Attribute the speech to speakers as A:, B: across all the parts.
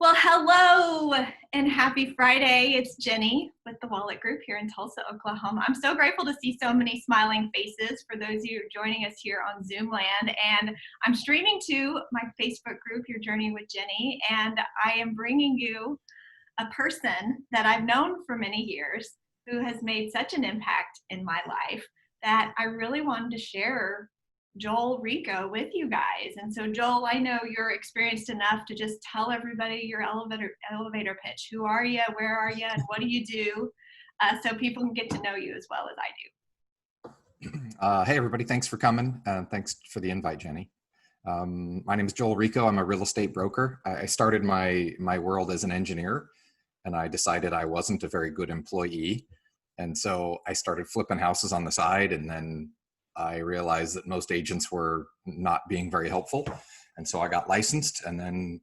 A: Well, hello and happy Friday. It's Jennie with the Wolek Group here in Tulsa, Oklahoma. I'm so grateful to see so many smiling faces for those of you joining us here on Zoom land. And I'm streaming to my Facebook group, Your Journey with Jennie, and I am bringing you a person that I've known for many years who has made such an impact in my life that I really wanted to share Rico with you guys. And so Joel, I know you're experienced enough to just tell everybody your elevator pitch. Who are you? Where are you? And what do you do? So people can get to know you as well as I
B: do. Hey everybody, thanks for coming. Thanks for the invite, Jenny. My name is Joel Rico. I'm a real estate broker. I started my world as an engineer, and I decided I wasn't a very good employee. And so I started flipping houses on the side, and then I realized that most agents were not being very helpful. And so I got licensed, and then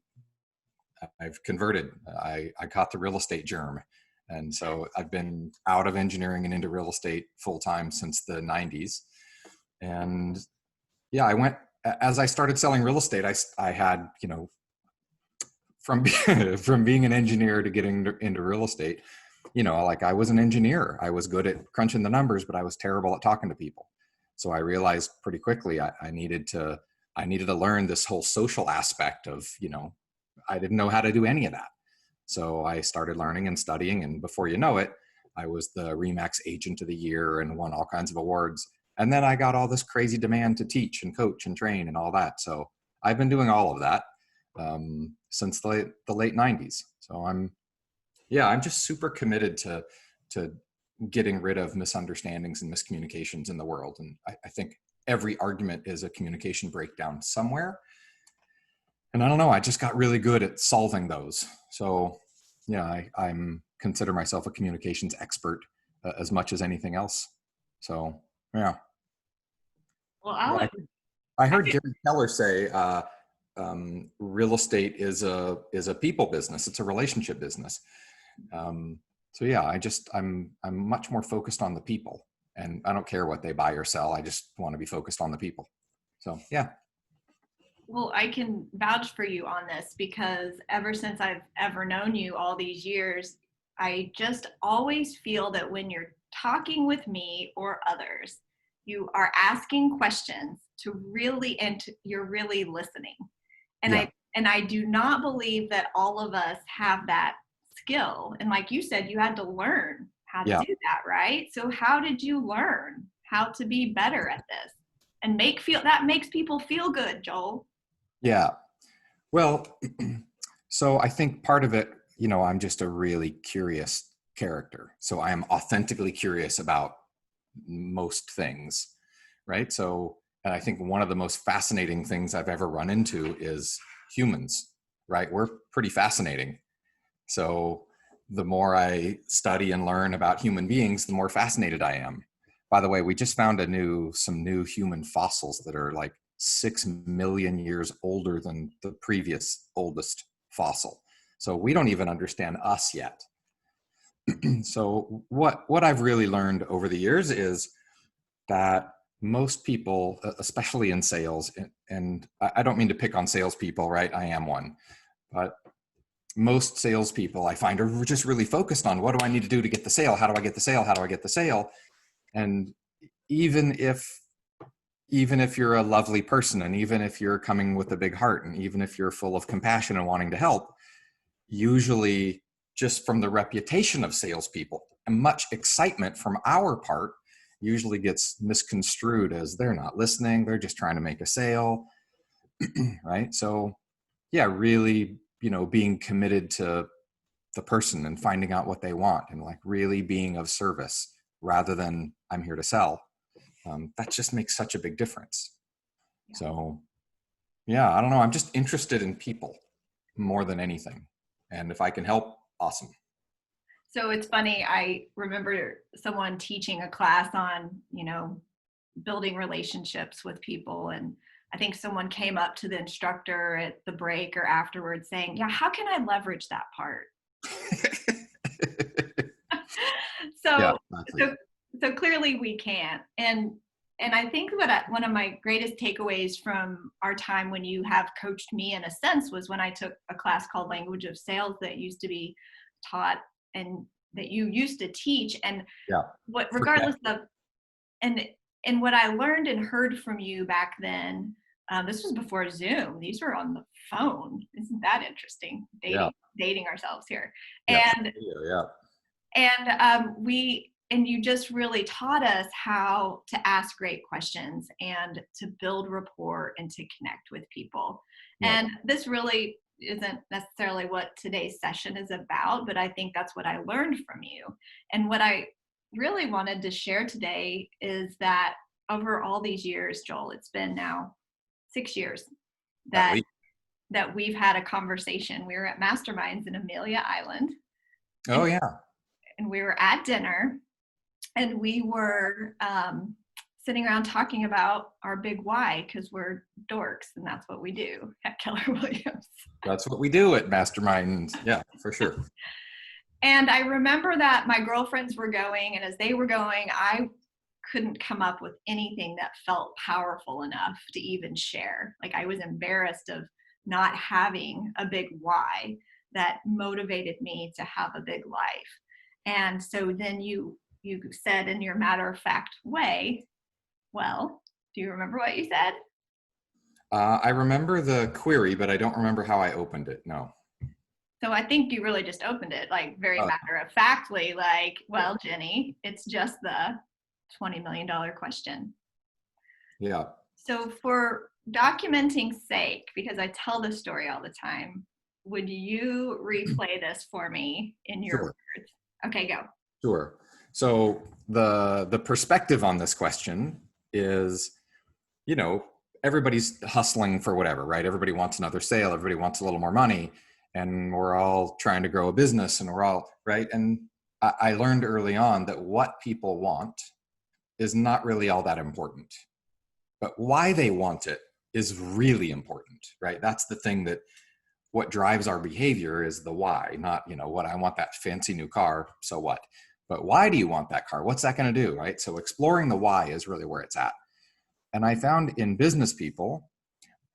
B: I've converted. I caught the real estate germ. And so I've been out of engineering and into real estate full time since the 90s. And yeah, as I started selling real estate, I had, from being an engineer to getting into real estate, like I was an engineer. I was good at crunching the numbers, but I was terrible at talking to people. So I realized pretty quickly I needed to learn this whole social aspect of, I didn't know how to do any of that. So I started learning and studying, and before you know it, I was the RE/MAX Agent of the Year and won all kinds of awards. And then I got all this crazy demand to teach and coach and train and all that. So I've been doing all of that since the late 90s. So I'm just super committed to getting rid of misunderstandings and miscommunications in the world. And I think every argument is a communication breakdown somewhere. And I don't know, I just got really good at solving those. So yeah, I'm consider myself a communications expert as much as anything else. So yeah.
A: Well,
B: I heard Gary Keller say real estate is a people business. It's a relationship business. So yeah, I'm much more focused on the people, and I don't care what they buy or sell. I just want to be focused on the people. So yeah.
A: Well, I can vouch for you on this because ever since I've ever known you all these years, I just always feel that when you're talking with me or others, you are asking questions you're really listening. And yeah. I do not believe that all of us have that skill. And like you said, you had to learn how to do that, right? So how did you learn how to be better at this and that makes people feel good, Joel?
B: Yeah. Well, so I think part of it, I'm just a really curious character. So I am authentically curious about most things, right? So, and I think one of the most fascinating things I've ever run into is humans, right? We're pretty fascinating. So the more I study and learn about human beings, the more fascinated I am. By the way, we just found some new human fossils that are like 6 million years older than the previous oldest fossil. So we don't even understand us yet. So what I've really learned over the years is that most people, especially in sales, and I don't mean to pick on salespeople, right? I am one, but most salespeople I find are just really focused on what do I need to do to get the sale? How do I get the sale? How do I get the sale? And even if you're a lovely person, and even if you're coming with a big heart, and even if you're full of compassion and wanting to help, usually just from the reputation of salespeople and much excitement from our part usually gets misconstrued as they're not listening. They're just trying to make a sale, right? So yeah, really, being committed to the person and finding out what they want and like really being of service rather than I'm here to sell. That just makes such a big difference. Yeah. So yeah, I don't know. I'm just interested in people more than anything. And if I can help, awesome.
A: So it's funny, I remember someone teaching a class on, building relationships with people. And I think someone came up to the instructor at the break or afterwards saying, yeah, how can I leverage that part? So clearly we can't. And And I think one of my greatest takeaways from our time when you have coached me in a sense was when I took a class called Language of Sales that used to be taught and that you used to teach. And
B: Yeah.
A: regardless of, and what I learned and heard from you back then, this was before Zoom. These were on the phone. Isn't that interesting? Dating ourselves here.
B: Yeah.
A: And
B: Yeah.
A: and you just really taught us how to ask great questions and to build rapport and to connect with people.
B: Yeah.
A: And this really isn't necessarily what today's session is about, but I think that's what I learned from you. And what I really wanted to share today is that over all these years, Joel, it's been now 6 years that we've had a conversation. We were at Masterminds in Amelia Island.
B: Oh, yeah.
A: And we were at dinner, and we were sitting around talking about our big why, because we're dorks, and that's what we do at Keller Williams.
B: That's what we do at Mastermind. Yeah, for sure.
A: And I remember that my girlfriends were going, and as they were going, I couldn't come up with anything that felt powerful enough to even share. Like, I was embarrassed of not having a big why that motivated me to have a big life. And so then you said in your matter-of-fact way, well, do you remember what you said?
B: I remember the query, but I don't remember how I opened it. No.
A: So I think you really just opened it like very matter-of-factly, like, well, Jennie, it's just the $20 million question.
B: Yeah.
A: So for documenting sake, because I tell this story all the time, would you replay this for me in your words? Okay, go.
B: Sure. So the perspective on this question is, everybody's hustling for whatever, right? Everybody wants another sale. Everybody wants a little more money, and we're all trying to grow a business, and we're all right. And I learned early on that what people want is not really all that important, but why they want it is really important, right? That's the thing that what drives our behavior is the why, not, what I want that fancy new car. So what? But why do you want that car? What's that going to do, right? So exploring the why is really where it's at. And I found in business people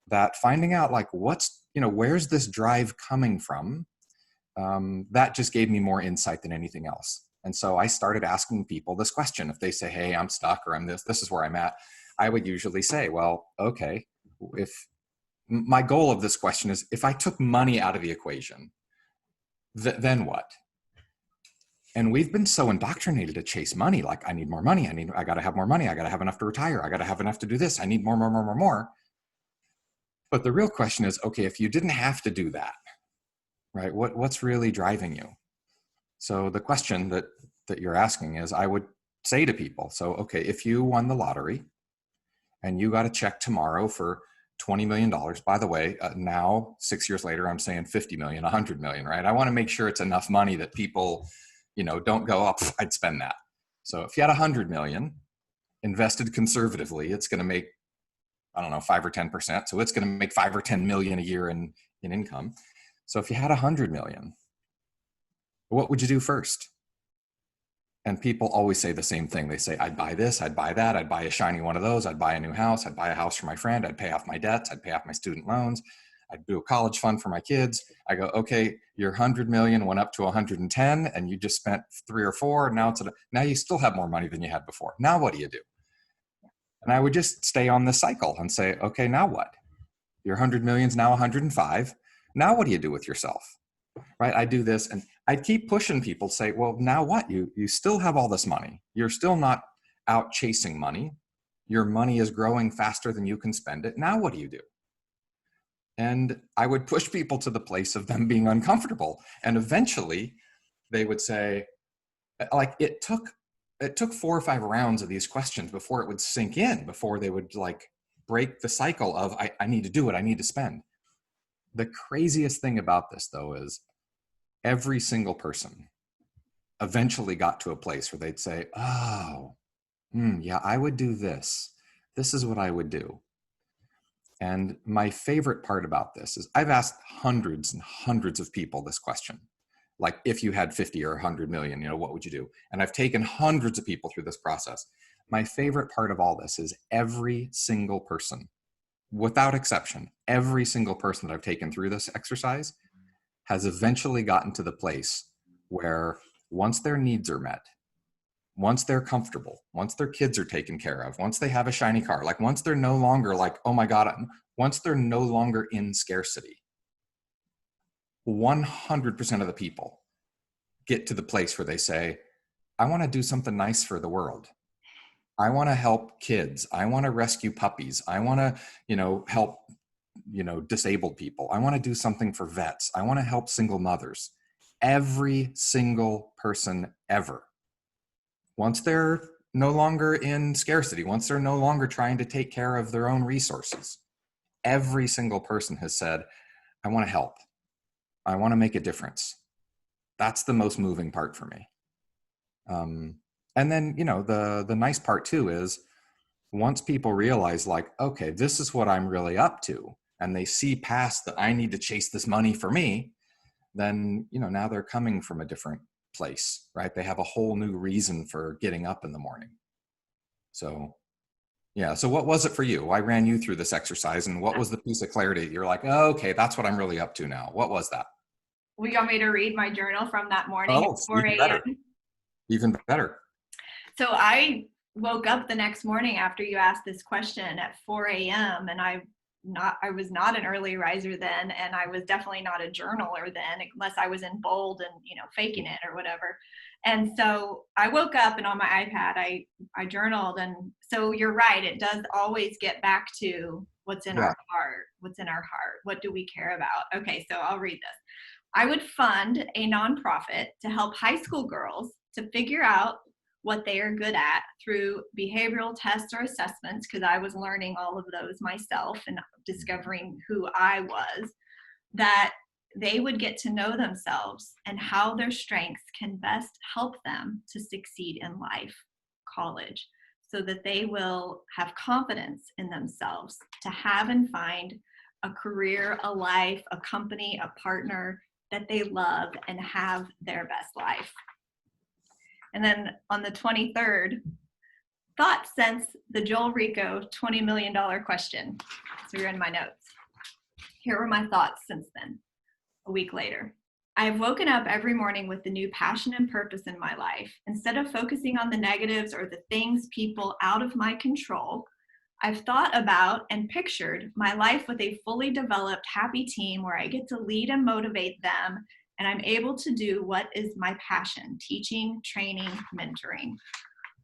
B: that finding out like where's this drive coming from, that just gave me more insight than anything else. And so I started asking people this question. If they say, hey, I'm stuck, or this is where I'm at, I would usually say, well, okay, if my goal of this question is, if I took money out of the equation, then what? And we've been so indoctrinated to chase money. Like, I need more money. I got to have more money. I got to have enough to retire. I got to have enough to do this. I need more. But the real question is, okay, if you didn't have to do that, right? What's really driving you? So the question that you're asking is, I would say to people, so, okay, if you won the lottery and you got a check tomorrow for $20 million, by the way, now 6 years later, I'm saying 50 million, 100 million, right? I want to make sure it's enough money that people, don't go up, I'd spend that. So if you had 100 million invested conservatively, it's going to make, 5 or 10%. So it's going to make 5 or 10 million a year in income. So if you had 100 million, what would you do first? And people always say the same thing. They say, I'd buy this, I'd buy that, I'd buy a shiny one of those, I'd buy a new house, I'd buy a house for my friend, I'd pay off my debts, I'd pay off my student loans, I'd do a college fund for my kids. I go, okay, your 100 million went up to 110 and you just spent 3 or 4. Now you still have more money than you had before. Now what do you do? And I would just stay on this cycle and say, okay, now what? Your 100 million is now 105. Now what do you do with yourself? Right? I do this, and I'd keep pushing people to say, well, now what? You still have all this money. You're still not out chasing money. Your money is growing faster than you can spend it. Now what do you do? And I would push people to the place of them being uncomfortable. And eventually they would say, like, it took 4 or 5 rounds of these questions before it would sink in, before they would like break the cycle of, I need to do it. I need to spend. The craziest thing about this, though, is every single person eventually got to a place where they'd say, oh, yeah, I would do this. This is what I would do. And my favorite part about this is I've asked hundreds and hundreds of people this question. Like, if you had 50 or 100 million, what would you do? And I've taken hundreds of people through this process. My favorite part of all this is every single person, without exception, every single person that I've taken through this exercise has eventually gotten to the place where once their needs are met, once they're comfortable, once their kids are taken care of, once they have a shiny car, like once they're no longer like, oh my God, once they're no longer in scarcity, 100% of the people get to the place where they say, I want to do something nice for the world. I want to help kids. I want to rescue puppies. I want to, help, disabled people. I want to do something for vets. I want to help single mothers. Every single person ever. Once they're no longer in scarcity, once they're no longer trying to take care of their own resources, every single person has said, I want to help. I want to make a difference. That's the most moving part for me. And then, the nice part too is once people realize like, okay, this is what I'm really up to, and they see past that I need to chase this money for me, then, now they're coming from a different place, right? They have a whole new reason for getting up in the morning. So, yeah. So what was it for you? I ran you through this exercise, and what was the piece of clarity? You're like, oh, okay, that's what I'm really up to now. What was that?
A: Will you want me to read my journal from that morning at
B: Oh,
A: 4
B: even
A: a.m.?
B: better. Even better.
A: So I woke up the next morning after you asked this question at 4 a.m. and I was not an early riser then, and I was definitely not a journaler then, unless I was in bold and faking it or whatever. And so I woke up, and on my iPad I journaled. And so you're right, it does always get back to what's in
B: Yeah.
A: our heart. What's in our heart? What do we care about? Okay, so I'll read this. I would fund a nonprofit to help high school girls to figure out what they are good at through behavioral tests or assessments, because I was learning all of those myself and discovering who I was, that they would get to know themselves and how their strengths can best help them to succeed in life, college, so that they will have confidence in themselves to have and find a career, a life, a company, a partner that they love and have their best life. And then on the 23rd, thoughts since the Joel Rico $20 million question. So you're in my notes. Here were my thoughts since then, a week later. I have woken up every morning with a new passion and purpose in my life. Instead of focusing on the negatives or the things, people out of my control, I've thought about and pictured my life with a fully developed, happy team where I get to lead and motivate them, and I'm able to do what is my passion: teaching, training, mentoring.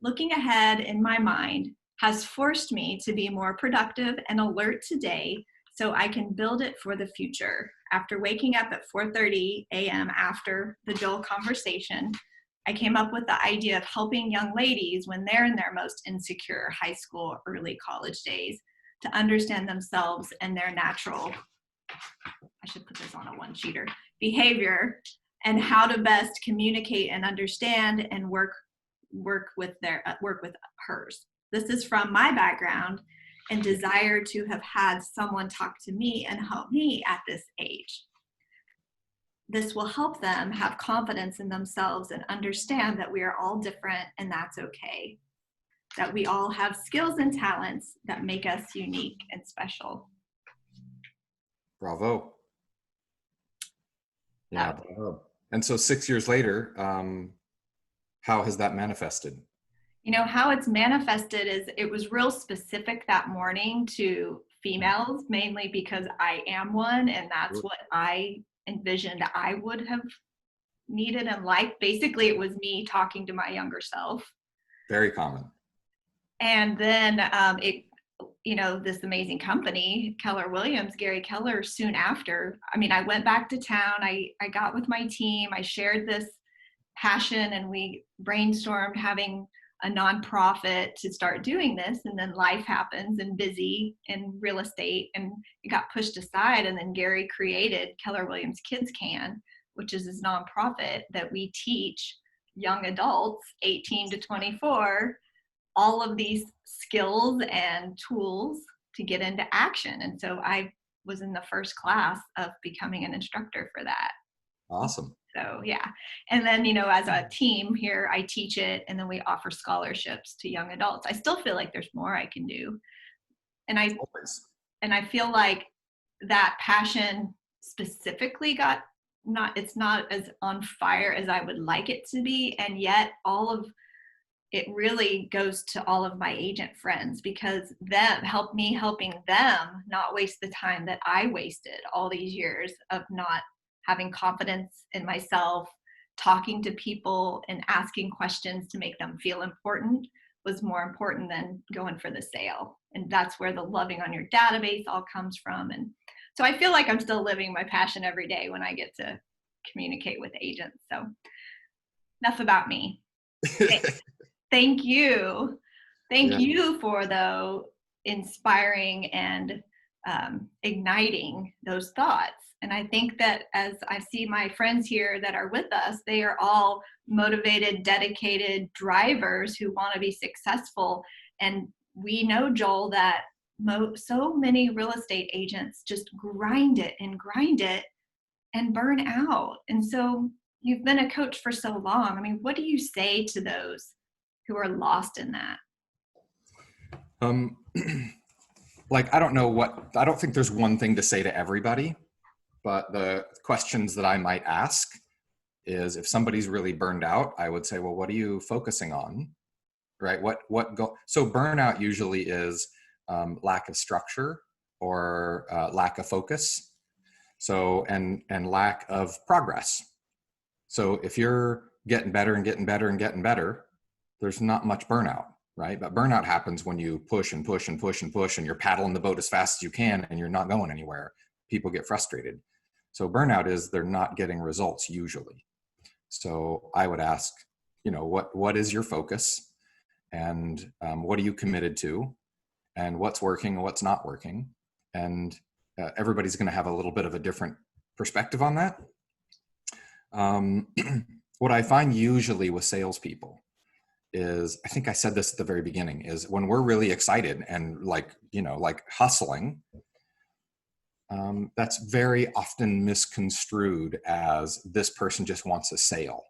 A: Looking ahead in my mind has forced me to be more productive and alert today so I can build it for the future. After waking up at 4:30 a.m. after the Joel conversation, I came up with the idea of helping young ladies when they're in their most insecure high school, early college days to understand themselves and their natural, I should put this on a one-sheeter, behavior, and how to best communicate and understand and work with hers. This is from my background and desire to have had someone talk to me and help me at this age. This will help them have confidence in themselves and understand that we are all different and that's okay. That we all have skills and talents that make us unique and special.
B: Bravo. Yeah, bravo. And so 6 years later, how has that manifested?
A: How it's manifested is it was real specific that morning to females, mainly because I am one, and that's what I envisioned I would have needed in life. Basically, it was me talking to my younger self.
B: Very common.
A: And then this amazing company, Keller Williams, Gary Keller, soon after, I went back to town. I got with my team. I shared this passion, and we brainstormed having a nonprofit to start doing this. And then life happens, and busy in real estate, and it got pushed aside. And then Gary created Keller Williams Kids Can, which is his nonprofit that we teach young adults 18 to 24 all of these skills and tools to get into action. And so I was in the first class of becoming an instructor for that.
B: Awesome.
A: So yeah. And then, as a team here, I teach it, and then we offer scholarships to young adults. I still feel like there's more I can do. And
B: Always.
A: I feel like that passion specifically it's not as on fire as I would like it to be. And yet all of it really goes to all of my agent friends, because them help me helping them not waste the time that I wasted all these years of not having confidence in myself, talking to people and asking questions to make them feel important was more important than going for the sale. And that's where the loving on your database all comes from. And so I feel like I'm still living my passion every day when I get to communicate with agents. So enough about me. Thank you. Thank you for, though, inspiring and igniting those thoughts. And I think that as I see my friends here that are with us, they are all motivated, dedicated drivers who want to be successful. And we know, Joel, that so many real estate agents just grind it and burn out. And so you've been a coach for so long. I mean, what do you say to those who are lost in that?
B: Like, I don't think there's one thing to say to everybody, but the questions that I might ask is, if somebody's really burned out, I would say, well, what are you focusing on? Right? So burnout usually is lack of structure or lack of focus. So, and lack of progress. So if you're getting better and getting better and getting better, there's not much burnout, right? But burnout happens when you push and push and push and push, and you're paddling the boat as fast as you can and you're not going anywhere. People get frustrated. So burnout is they're not getting results usually. So I would ask, what is your focus, and what are you committed to, and what's working and what's not working? And everybody's going to have a little bit of a different perspective on that. What I find usually with salespeople is, I think I said this at the very beginning, is when we're really excited and like hustling, that's very often misconstrued as this person just wants a sale.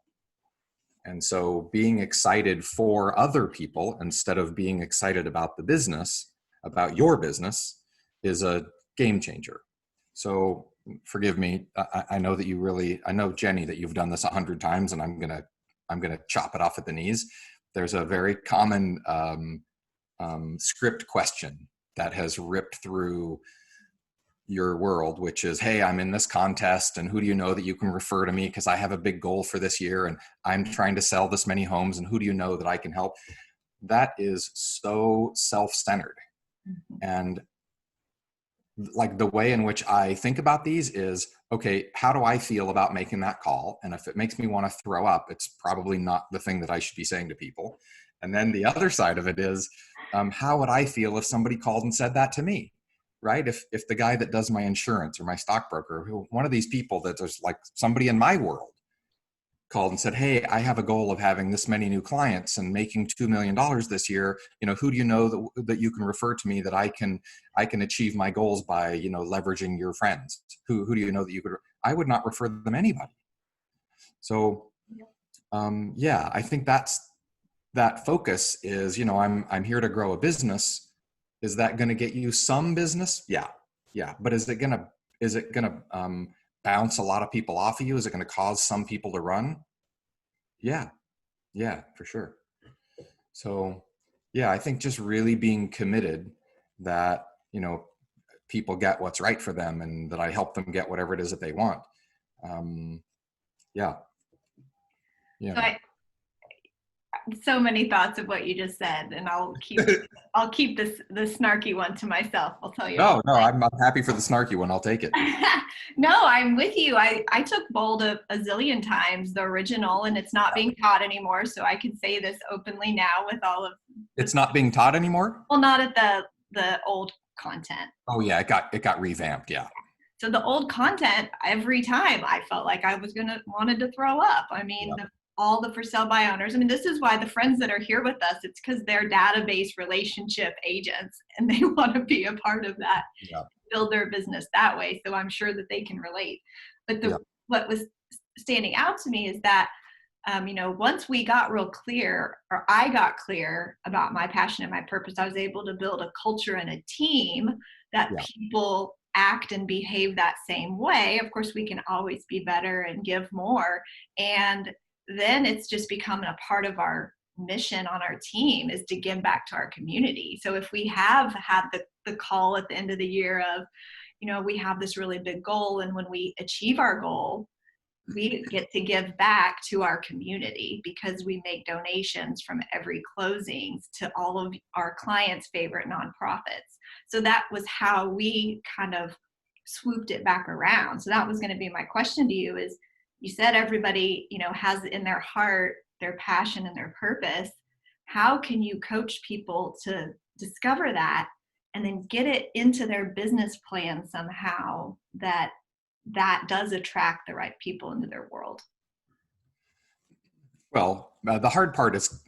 B: And so being excited for other people instead of being excited about the business, about your business, is a game changer. So forgive me. I know that I know, Jennie, that you've done this 100 times, and I'm going to chop it off at the knees. There's a very common script question that has ripped through your world, which is, hey, I'm in this contest, and who do you know that you can refer to me, because I have a big goal for this year and I'm trying to sell this many homes, and who do you know that I can help? That is so self-centered. Mm-hmm. And like, the way in which I think about these is, okay, how do I feel about making that call? And if it makes me want to throw up, it's probably not the thing that I should be saying to people. And then the other side of it is, how would I feel if somebody called and said that to me? Right? If the guy that does my insurance or my stockbroker, one of these people that there's like somebody in my world called and said, hey, I have a goal of having this many new clients and making $2 million this year. Who do you know that you can refer to me that I can achieve my goals by, leveraging your friends? Who do you know that you could? I would not refer them anybody. So, I think that focus is, I'm here to grow a business. Is that going to get you some business? Yeah. But is it going to bounce a lot of people off of you? Is it going to cause some people to run? Yeah, for sure. So, I think just really being committed that, people get what's right for them, and that I help them get whatever it is that they want.
A: So many thoughts of what you just said, and I'll keep the snarky one to myself. I'll tell you.
B: No, I'm happy for the snarky one. I'll take it.
A: No, I'm with you. I took Bold a zillion times, the original, and it's not being taught anymore. So I can say this openly now with all of.
B: It's not being taught anymore?
A: Well, not at the old content.
B: Oh yeah, it got revamped. Yeah.
A: So the old content, every time I felt like I was wanted to throw up. I mean, all the for sale by owners. I mean, this is why the friends that are here with us, it's because they're database relationship agents, and they want to be a part of that, build their business that way. So I'm sure that they can relate. But what was standing out to me is that, once we got real clear, or I got clear about my passion and my purpose, I was able to build a culture and a team that
B: Yeah.
A: people act and behave that same way. Of course, we can always be better and give more. And then it's just become a part of our mission on our team is to give back to our community. So if we have had the call at the end of the year of, we have this really big goal, and when we achieve our goal, we get to give back to our community because we make donations from every closings to all of our clients' favorite nonprofits. So that was how we kind of swooped it back around. So that was going to be my question to you is, you said everybody, has in their heart their passion and their purpose. How can you coach people to discover that and then get it into their business plan somehow that does attract the right people into their world?
B: Well, the hard part is,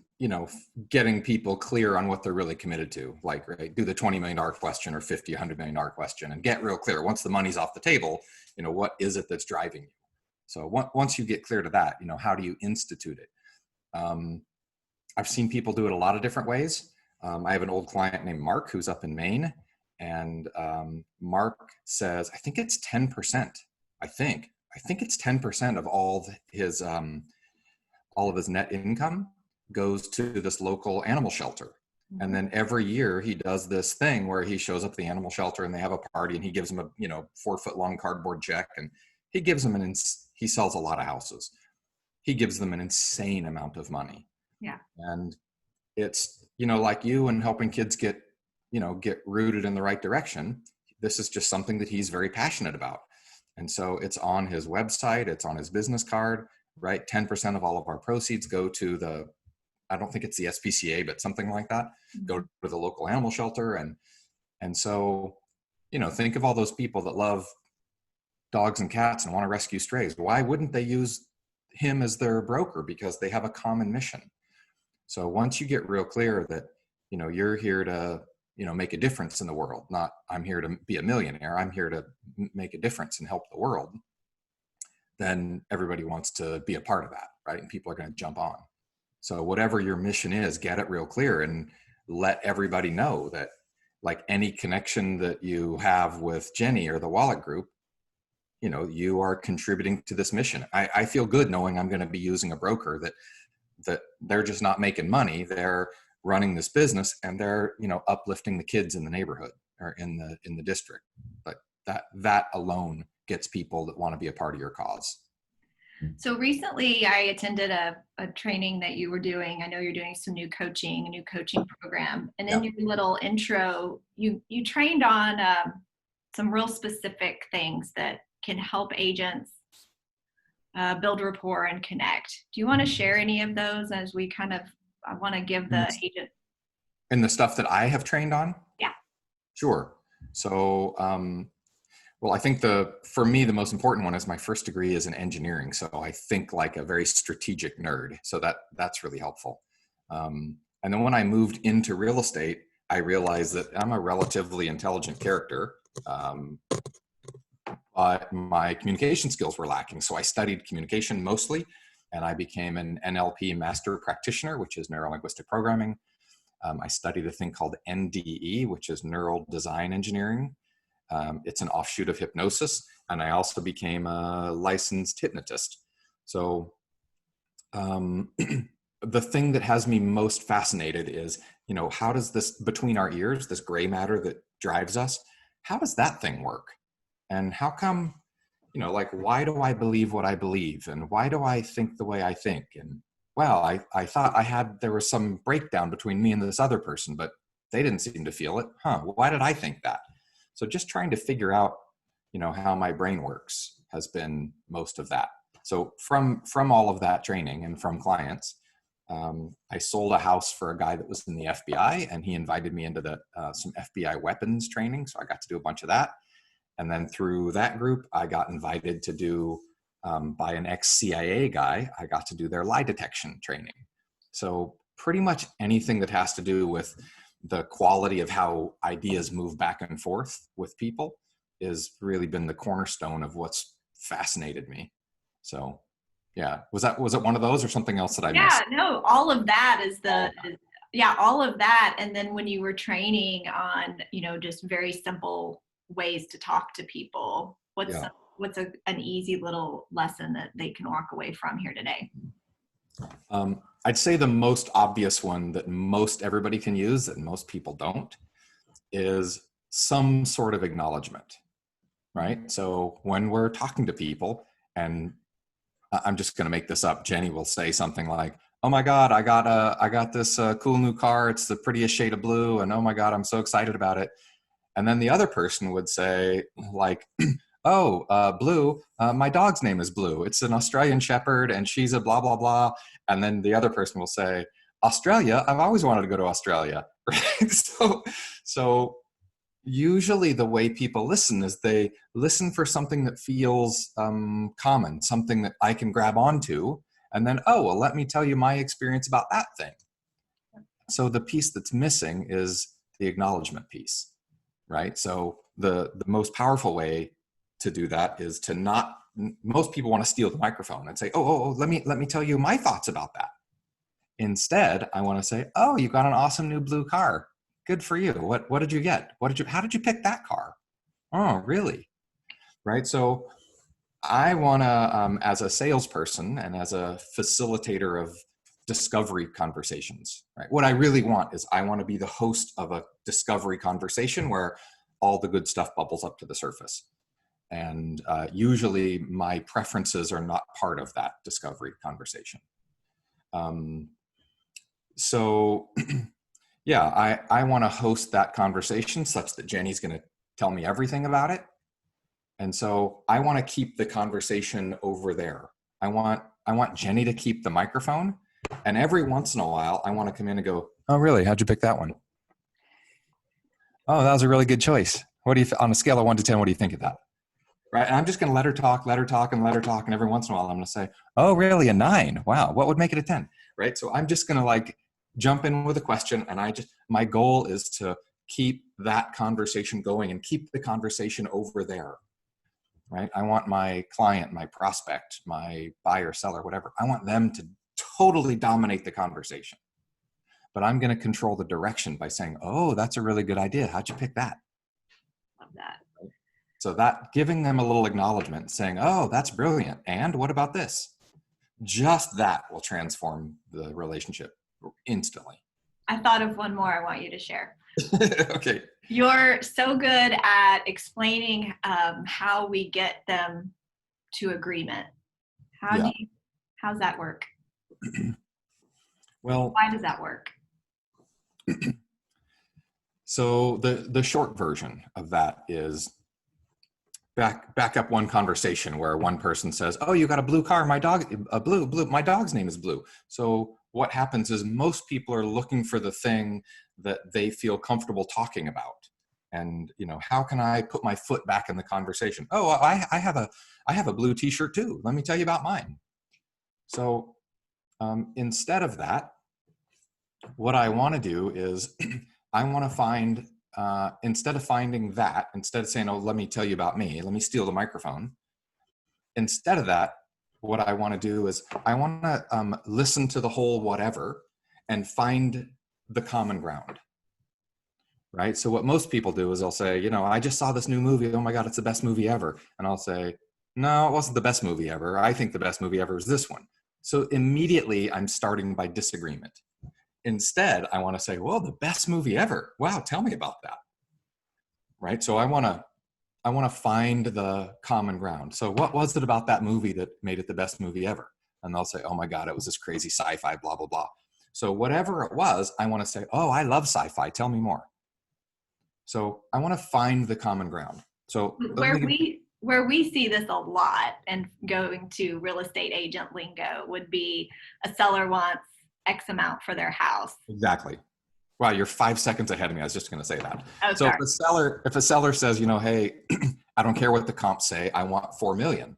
B: getting people clear on what they're really committed to. Like, right, do the $20 million question or $50, $100 million question and get real clear. Once the money's off the table, what is it that's driving you? So once you get clear to that, how do you institute it? I've seen people do it a lot of different ways. I have an old client named Mark who's up in Maine, and Mark says, I think it's 10%. I think it's 10% of all of his net income goes to this local animal shelter. And then every year he does this thing where he shows up at the animal shelter and they have a party, and he gives them a 4-foot long cardboard check, and he gives them he sells a lot of houses. He gives them an insane amount of money.
A: Yeah.
B: And it's, like you and helping kids get rooted in the right direction. This is just something that he's very passionate about. And so it's on his website, it's on his business card, right? 10% of all of our proceeds go to I don't think it's the SPCA, but something like that, go to the local animal shelter. And so, think of all those people that love dogs and cats and want to rescue strays. Why wouldn't they use him as their broker? Because they have a common mission. So once you get real clear that, you're here to, make a difference in the world, not I'm here to be a millionaire, I'm here to make a difference and help the world, then everybody wants to be a part of that, right? And people are going to jump on. So whatever your mission is, get it real clear and let everybody know that, like, any connection that you have with Jennie or the Wolek Group, you are contributing to this mission. I feel good knowing I'm going to be using a broker that they're just not making money. They're running this business and they're, uplifting the kids in the neighborhood or in the district. But that alone gets people that want to be a part of your cause.
A: So recently I attended a training that you were doing. I know you're doing some a new coaching program. And in your little intro, you trained on some real specific things that can help agents build rapport and connect. Do you want to share any of those as we I want to give the agent.
B: And the stuff that I have trained on?
A: Yeah.
B: Sure. So, well, I think for me, the most important one is my first degree is in engineering. So I think like a very strategic nerd. So that's really helpful. And then when I moved into real estate, I realized that I'm a relatively intelligent character, but my communication skills were lacking. So I studied communication mostly, and I became an NLP master practitioner, which is neuro-linguistic programming. I studied a thing called NDE, which is neural design engineering. It's an offshoot of hypnosis. And I also became a licensed hypnotist. So the thing that has me most fascinated is, how does this between our ears, this gray matter that drives us, how does that thing work? And how come, why do I believe what I believe? And why do I think the way I think? And well, I thought there was some breakdown between me and this other person, but they didn't seem to feel it. Why did I think that? So just trying to figure out, how my brain works has been most of that. So from all of that training and from clients, I sold a house for a guy that was in the FBI, and he invited me into some FBI weapons training. So I got to do a bunch of that. And then through that group, I got invited to do, by an ex-CIA guy, I got to do their lie detection training. So pretty much anything that has to do with the quality of how ideas move back and forth with people has really been the cornerstone of what's fascinated me. So Yeah. Was it one of those or something else that I
A: Yeah,
B: missed?
A: no, all of that is
B: All
A: the,
B: of that.
A: yeah, all of that. And then when you were training on, just very simple ways to talk to people,
B: Yeah.
A: what's an easy little lesson that they can walk away from here today?
B: I'd say the most obvious one that most everybody can use that most people don't is some sort of acknowledgement, right? So when we're talking to people, and I'm just going to make this up, Jenny will say something like, "Oh my God, I got this cool new car. It's the prettiest shade of blue, and oh my God, I'm so excited about it." And then the other person would say, like, "Oh, Blue, my dog's name is Blue. It's an Australian Shepherd, and she's a blah blah blah." And then the other person will say, "Australia, I've always wanted to go to Australia." Right? So usually the way people listen is they listen for something that feels common, something that I can grab onto, and then, oh, well, let me tell you my experience about that thing. So the piece that's missing is the acknowledgement piece, right? So the most powerful way to do that is to not. Most people want to steal the microphone and say, oh, let me tell you my thoughts about that. Instead, I want to say, oh, you got an awesome new blue car. Good for you. What did you get? How did you pick that car? Oh, really? Right. So I want to, as a salesperson and as a facilitator of discovery conversations, right? What I really want is I want to be the host of a discovery conversation where all the good stuff bubbles up to the surface. And usually my preferences are not part of that discovery conversation. Um, so yeah, I want to host that conversation such that Jenny's going to tell me everything about it. And so I want to keep the conversation over there. I want Jenny to keep the microphone. And every once in a while, I want to come in and go, oh, really? How'd you pick that one? Oh, that was a really good choice. What do you, on a scale of 1 to 10, what do you think of that? Right. And I'm just going to let her talk, let her talk, and let her talk. And every once in a while, I'm going to say, oh, really? A 9? Wow. What would make it a 10? Right. So I'm just going to like jump in with a question. And my goal is to keep that conversation going and keep the conversation over there. Right. I want my client, my prospect, my buyer, seller, whatever. I want them to totally dominate the conversation. But I'm going to control the direction by saying, oh, that's a really good idea. How'd you pick that?
A: Love that.
B: So that giving them a little acknowledgement, saying, oh, that's brilliant. And what about this? Just that will transform the relationship instantly.
A: I thought of one more I want you to share.
B: Okay.
A: You're so good at explaining how we get them to agreement.
B: Yeah.
A: How's that work?
B: Well,
A: Why does that work?
B: so the short version of that is back up one conversation where one person says, oh, you got a blue car, my dog's name is Blue. So what happens is most people are looking for the thing that they feel comfortable talking about. And how can I put my foot back in the conversation? Oh, I have a blue t-shirt too. Let me tell you about mine. So instead of that, what I want to do is I want to find, instead of saying, oh, let me tell you about me, let me steal the microphone. Instead of that, what I want to do is I want to listen to the whole whatever and find the common ground. Right. So what most people do is they'll say, I just saw this new movie. Oh my God, it's the best movie ever. And I'll say, no, it wasn't the best movie ever. I think the best movie ever is this one. So immediately I'm starting by disagreement. Instead, I want to say, well, the best movie ever. Wow, tell me about that. Right. So I want to find the common ground. So what was it about that movie that made it the best movie ever? And they'll say, oh my God, it was this crazy sci-fi, blah, blah, blah. So whatever it was, I want to say, oh, I love sci-fi. Tell me more. So I want to find the common ground. So
A: where we see this a lot and going to real estate agent lingo would be a seller wants X amount for their house.
B: Exactly. Wow, you're 5 seconds ahead of me. I was just going to say that.
A: Oh,
B: so
A: sorry.
B: if a seller says, hey, I don't care what the comps say, I want 4 million,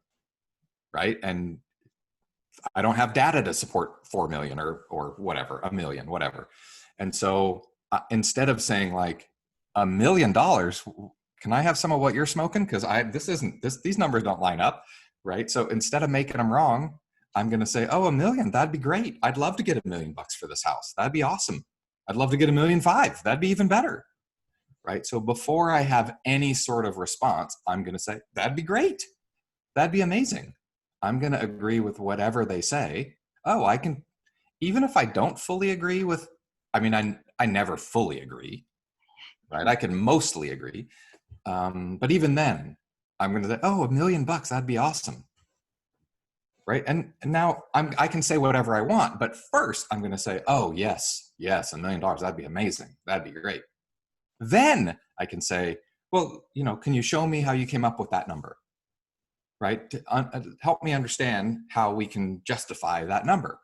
B: right? And I don't have data to support 4 million or whatever, a million, whatever. And so instead of saying like $1 million, can I have some of what you're smoking? Because these numbers don't line up, right? So instead of making them wrong, I'm going to say, oh, 1 million, that'd be great. I'd love to get $1 million for this house. That'd be awesome. I'd love to get 1,500,000. That'd be even better. Right? So before I have any sort of response, I'm going to say, that'd be great. That'd be amazing. I'm going to agree with whatever they say. Oh, I can, even if I don't fully agree with, I never fully agree, right? I can mostly agree. But even then, I'm going to say, oh, $1 million, that'd be awesome. Right. And now I can say whatever I want, but first I'm going to say, oh, yes, $1 million. That'd be amazing. That'd be great. Then I can say, well, can you show me how you came up with that number? Right? Help me understand how we can justify that number.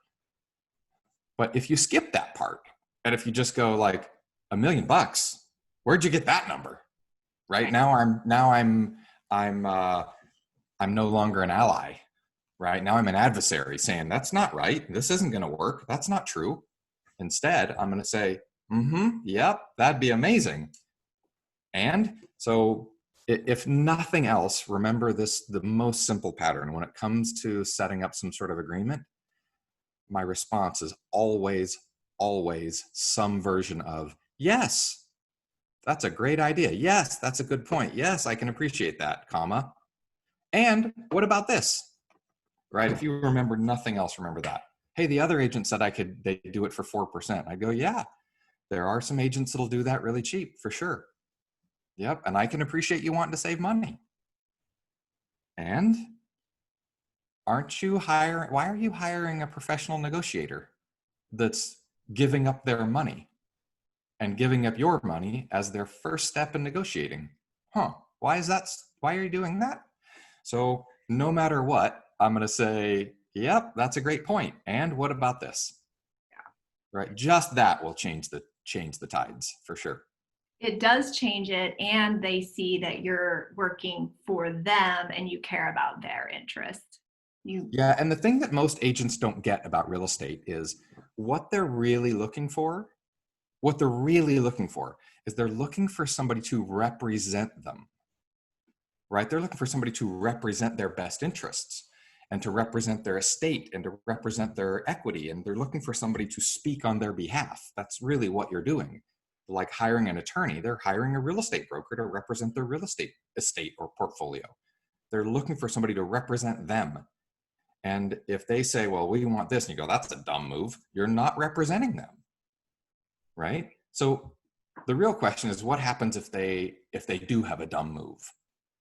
B: But if you skip that part, and if you just go like $1 million, where'd you get that number? Right? Now I'm no longer an ally. Right? Now I'm an adversary saying, that's not right. This isn't going to work. That's not true. Instead, I'm going to say, yep, that'd be amazing. And so if nothing else, remember this, the most simple pattern when it comes to setting up some sort of agreement, my response is always some version of, yes, that's a great idea. Yes, that's a good point. Yes, I can appreciate that, comma. And what about this? Right? If you remember nothing else, remember that. Hey, the other agent said they do it for 4%. I go, yeah, there are some agents that'll do that really cheap for sure. Yep. And I can appreciate you wanting to save money. And why are you hiring a professional negotiator that's giving up their money and giving up your money as their first step in negotiating? Why is that? Why are you doing that? So no matter what, I'm going to say, yep, that's a great point. And what about this? Yeah. Right. Just that will change the tides for sure.
A: It does change it, and they see that you're working for them and you care about their interest.
B: Yeah, and the thing that most agents don't get about real estate is what they're really looking for. What they're really looking for is they're looking for somebody to represent them, right? They're looking for somebody to represent their best interests and to represent their estate and to represent their equity. And they're looking for somebody to speak on their behalf. That's really what you're doing. Like hiring an attorney, they're hiring a real estate broker to represent their real estate or portfolio. They're looking for somebody to represent them. And if they say, well, we want this, and you go, that's a dumb move, you're not representing them, right? So the real question is, what happens if they do have a dumb move?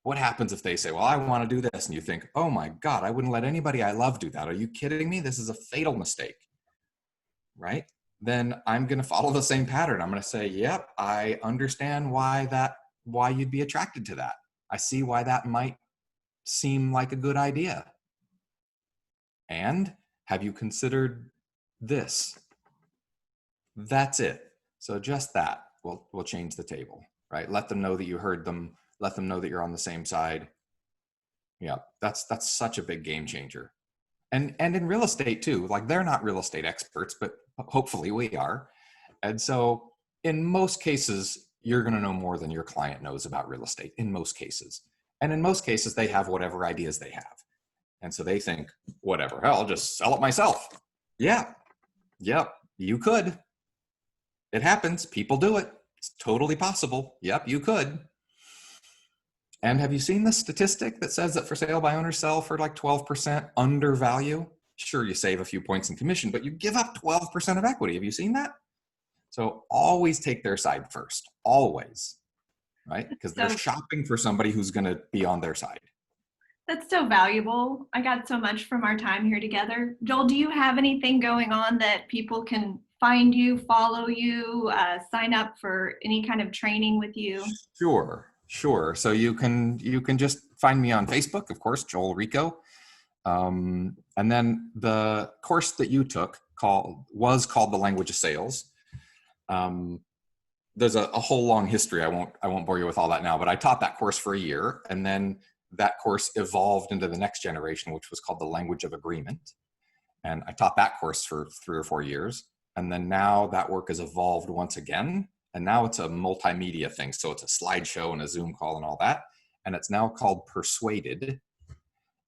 B: What happens if they say, well, I want to do this, and you think, oh my God, I wouldn't let anybody I love do that. Are you kidding me? This is a fatal mistake, right? Then I'm going to follow the same pattern. I'm going to say, yep, I understand why you'd be attracted to that. I see why that might seem like a good idea. And have you considered this? That's it. So just that will change the table, right? Let them know that you heard them. Let them know that you're on the same side. Yeah, that's such a big game changer. And in real estate too, like they're not real estate experts, but hopefully we are. And so in most cases, you're going to know more than your client knows about real estate in most cases. And in most cases, they have whatever ideas they have. And so they think, whatever, hell, I'll just sell it myself. Yeah. Yep. You could. It happens. People do it. It's totally possible. Yep, you could. And have you seen the statistic that says that for sale by owners sell for like 12% under value? Sure, you save a few points in commission, but you give up 12% of equity. Have you seen that? So always take their side first. Always. Right? Because they're shopping for somebody who's going to be on their side.
A: That's so valuable. I got so much from our time here together. Joel, do you have anything going on that people can find you, follow you, sign up for any kind of training with you?
B: Sure. So you can just find me on Facebook, of course, Joel Rico. And then the course that you took was called The Language of Sales. There's a whole long history. I won't bore you with all that now, but I taught that course for a year, and then that course evolved into the next generation, which was called The Language of Agreement. And I taught that course for 3 or 4 years. And then now that work has evolved once again. And now it's a multimedia thing. So it's a slideshow and a Zoom call and all that. And it's now called Persuaded.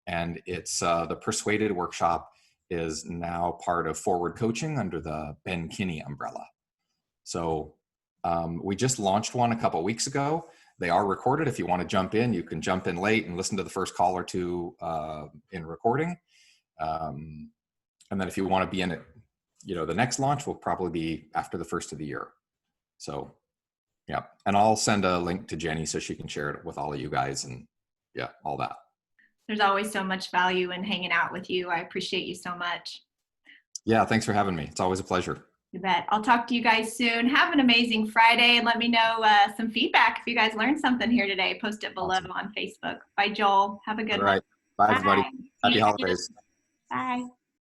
B: And it's the Persuaded workshop is now part of Forward Coaching under the Ben Kinney umbrella. So we just launched one a couple of weeks ago. They are recorded. If you want to jump in, you can jump in late and listen to the first call or two in recording. And then if you want to be in it, the next launch will probably be after the first of the year. So, yeah. And I'll send a link to Jennie so she can share it with all of you guys and all that.
A: There's always so much value in hanging out with you. I appreciate you so much.
B: Yeah, thanks for having me. It's always a pleasure.
A: You bet. I'll talk to you guys soon. Have an amazing Friday, and let me know some feedback if you guys learned something here today. Post it below on Facebook. Bye, Joel. Have a good one.
B: All right. Bye, everybody. Happy holidays.
A: Bye.